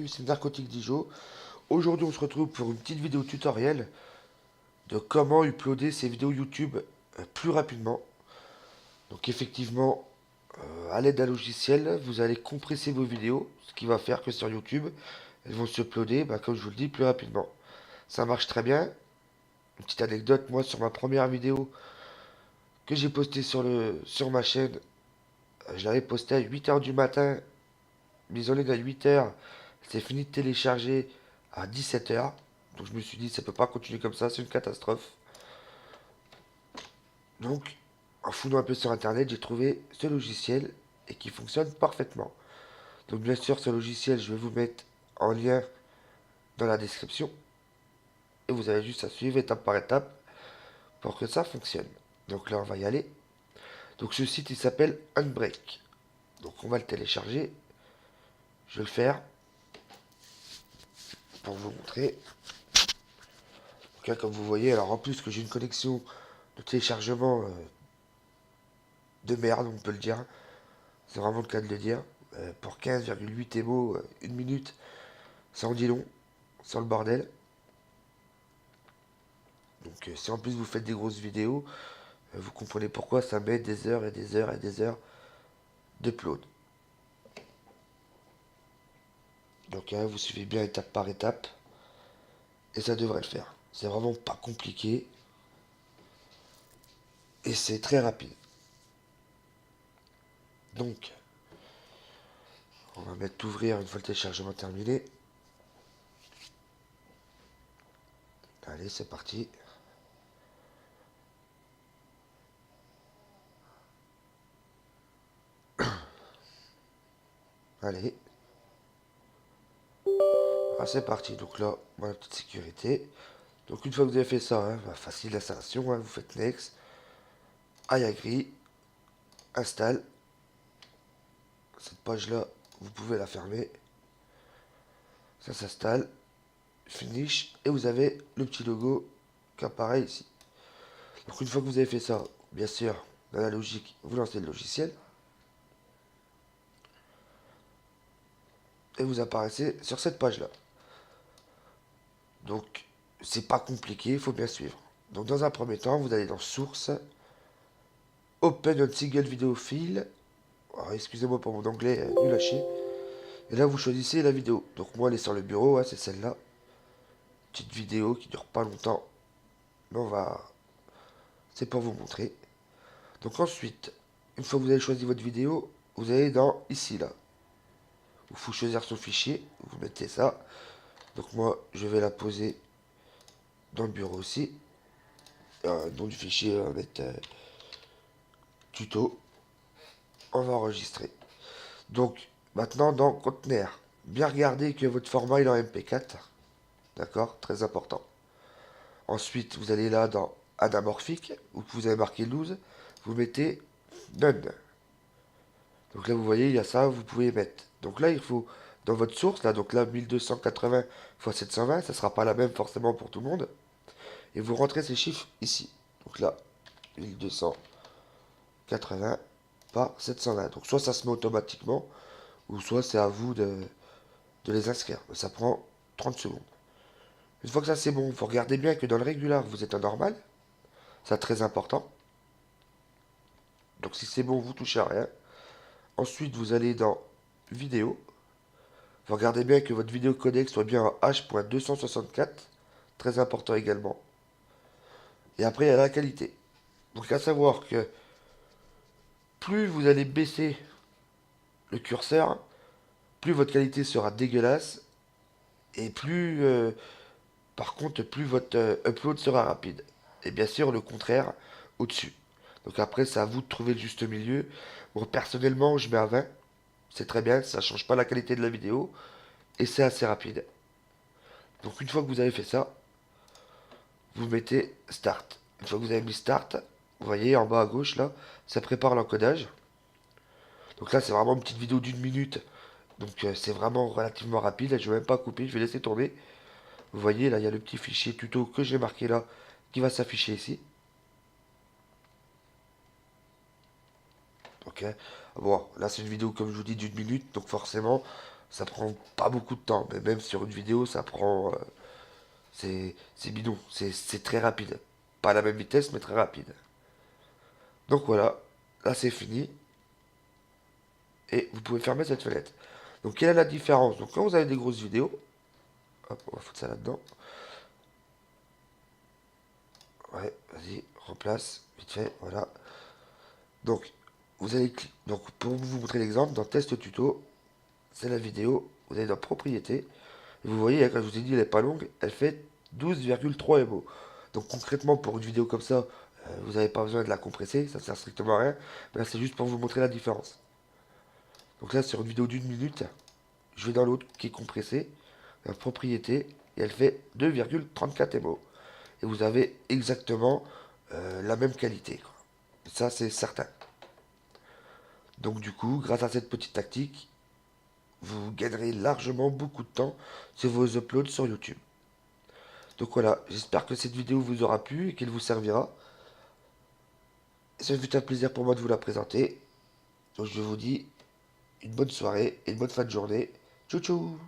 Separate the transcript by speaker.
Speaker 1: salut, c'est Narcotique Dijo. Aujourd'hui, on se retrouve pour une petite vidéo tutoriel de comment uploader ses vidéos YouTube plus rapidement. Donc, effectivement, à l'aide d'un logiciel, vous allez compresser vos vidéos, ce qui va faire que sur YouTube, elles vont se uploader, comme je vous le dis, plus rapidement. Ça marche très bien. Une petite anecdote, moi, sur ma première vidéo que j'ai postée sur ma chaîne, je l'avais postée à 8 heures du matin, mise en ligne à 8 heures. C'est fini de télécharger à 17 heures. Donc je me suis dit, ça peut pas continuer comme ça, c'est une catastrophe. Donc, en fouillant un peu sur internet, j'ai trouvé ce logiciel et qui fonctionne parfaitement. Donc bien sûr, ce logiciel, je vais vous mettre en lien dans la description. Et vous avez juste à suivre étape par étape pour que ça fonctionne. Donc là, on va y aller. Donc ce site, il s'appelle Unbreak. Donc on va le télécharger. Je vais le faire pour vous montrer. Donc là, comme vous voyez, alors en plus que j'ai une connexion de téléchargement de merde, on peut le dire. C'est vraiment le cas de le dire. Pour 15,8 MO, une minute, ça en dit long, sans le bordel. Donc si en plus vous faites des grosses vidéos, vous comprenez pourquoi ça met des heures et des heures et des heures d'upload. Donc vous suivez bien étape par étape, et ça devrait le faire. C'est vraiment pas compliqué, et c'est très rapide. Donc, on va mettre ouvrir une fois le téléchargement terminé. Allez, c'est parti. Allez. Ah, c'est parti. Donc là, voilà, petite sécurité. Donc une fois que vous avez fait ça, facile l'installation, vous faites Next, I agree, installe. Cette page-là, vous pouvez la fermer. Ça s'installe, finish, et vous avez le petit logo qui apparaît ici. Donc une fois que vous avez fait ça, bien sûr, dans la logique, vous lancez le logiciel, et vous apparaissez sur cette page-là. Donc, c'est pas compliqué, il faut bien suivre. Donc dans un premier temps, vous allez dans Source, Open a single video file. Alors, excusez-moi pour mon anglais nul à chier. Et là, vous choisissez la vidéo. Donc moi, elle est sur le bureau, c'est celle-là. Petite vidéo qui dure pas longtemps. Mais on va... C'est pour vous montrer. Donc ensuite, une fois que vous avez choisi votre vidéo, vous allez dans ici, là. Il faut choisir son fichier. Vous mettez ça. Donc moi, je vais la poser dans le bureau aussi. Dans du fichier, on va mettre tuto. On va enregistrer. Donc, maintenant, dans conteneur. Bien regarder que votre format il est en MP4. D'accord? Très important. Ensuite, vous allez là dans anamorphique, où vous avez marqué 12, vous mettez none. Donc là, vous voyez, il y a ça, vous pouvez mettre. Donc là, il faut, dans votre source, là, donc là, 1280 x 720, ça sera pas la même forcément pour tout le monde. Et vous rentrez ces chiffres ici. Donc là, 1280 par 720. Donc soit ça se met automatiquement, ou soit c'est à vous de les inscrire. Ça prend 30 secondes. Une fois que ça c'est bon, vous regardez bien que dans le régular, vous êtes en normal. C'est très important. Donc si c'est bon, vous touchez à rien. Ensuite, vous allez dans vidéo. Vous regardez bien que votre vidéo codec soit bien en H.264. Très important également. Et après, il y a la qualité. Donc à savoir que plus vous allez baisser le curseur, plus votre qualité sera dégueulasse. Et plus, par contre, plus votre upload sera rapide. Et bien sûr, le contraire, au-dessus. Donc après, c'est à vous de trouver le juste milieu. Bon, personnellement, je mets à 20. C'est très bien, ça change pas la qualité de la vidéo. Et c'est assez rapide. Donc une fois que vous avez fait ça, vous mettez Start. Une fois que vous avez mis Start, vous voyez en bas à gauche là, ça prépare l'encodage. Donc là c'est vraiment une petite vidéo d'une minute. Donc c'est vraiment relativement rapide. Je vais même pas couper, je vais laisser tourner. Vous voyez là il y a le petit fichier tuto que j'ai marqué là qui va s'afficher ici. Ok. Bon, là c'est une vidéo comme je vous dis d'une minute, donc forcément Ça prend pas beaucoup de temps, mais même sur une vidéo, ça prend... c'est bidon, c'est très rapide. Pas à la même vitesse, mais très rapide. Donc voilà, là c'est fini, et vous pouvez fermer cette fenêtre. Donc quelle est la différence? Donc quand vous avez des grosses vidéos, hop, on va foutre ça là-dedans. Ouais, vas-y, remplace, vite fait, voilà. Donc, donc pour vous montrer l'exemple, dans test tuto, c'est la vidéo, vous allez dans propriété, et vous voyez, quand je vous ai dit elle est pas longue, elle fait 12,3 MO. Donc concrètement, pour une vidéo comme ça, vous n'avez pas besoin de la compresser, ça sert strictement à rien, mais là c'est juste pour vous montrer la différence. Donc là, sur une vidéo d'une minute, je vais dans l'autre qui est compressée, la propriété, et elle fait 2,34 MO. Et vous avez exactement la même qualité, quoi. Ça, c'est certain. Donc du coup, grâce à cette petite tactique, vous gagnerez largement beaucoup de temps sur vos uploads sur YouTube. Donc voilà, j'espère que cette vidéo vous aura plu et qu'elle vous servira. Ça fut un plaisir pour moi de vous la présenter. Donc je vous dis une bonne soirée et une bonne fin de journée. Tchou tchou.